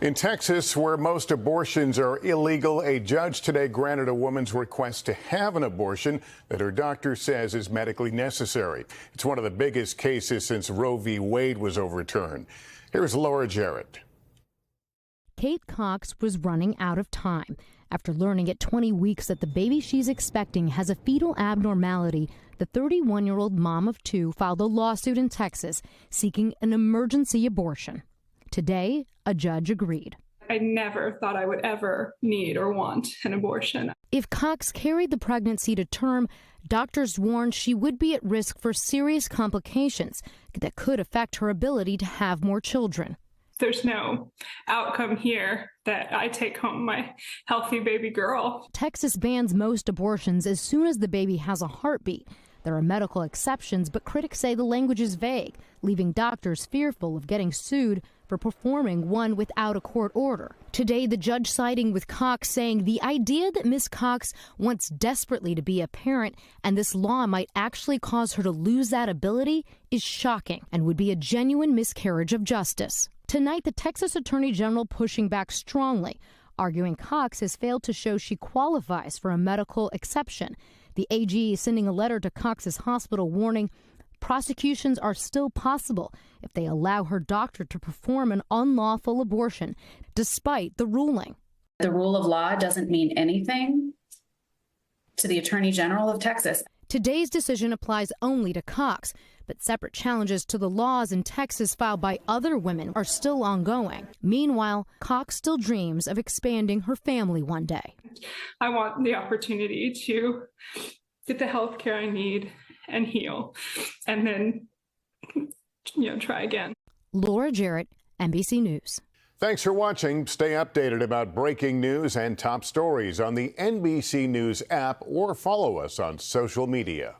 In Texas, where most abortions are illegal, a judge today granted a woman's request to have an abortion that her doctor says is medically necessary. It's one of the biggest cases since Roe v. Wade was overturned. Here's Laura Jarrett. Kate Cox was running out of time. After learning at 20 weeks that the baby she's expecting has a fetal abnormality, the 31-year-old mom of two filed a lawsuit in Texas seeking an emergency abortion. Today, a judge agreed. I never thought I would ever need or want an abortion. If Cox carried the pregnancy to term, doctors warned she would be at risk for serious complications that could affect her ability to have more children. There's no outcome here that I take home my healthy baby girl. Texas bans most abortions as soon as the baby has a heartbeat. There are medical exceptions, but critics say the language is vague, leaving doctors fearful of getting sued for performing one without a court order. Today, the judge siding with Cox, saying the idea that Ms. Cox wants desperately to be a parent and this law might actually cause her to lose that ability is shocking and would be a genuine miscarriage of justice. Tonight, the Texas Attorney General pushing back strongly, arguing Cox has failed to show she qualifies for a medical exception. The AG is sending a letter to Cox's hospital warning prosecutions are still possible if they allow her doctor to perform an unlawful abortion, despite the ruling. The rule of law doesn't mean anything to the Attorney General of Texas. Today's decision applies only to Cox, but separate challenges to the laws in Texas filed by other women are still ongoing. Meanwhile, Cox still dreams of expanding her family one day. I want the opportunity to get the health care I need and heal, and then, try again. Laura Jarrett, NBC News. Thanks for watching. Stay updated about breaking news and top stories on the NBC News app or follow us on social media.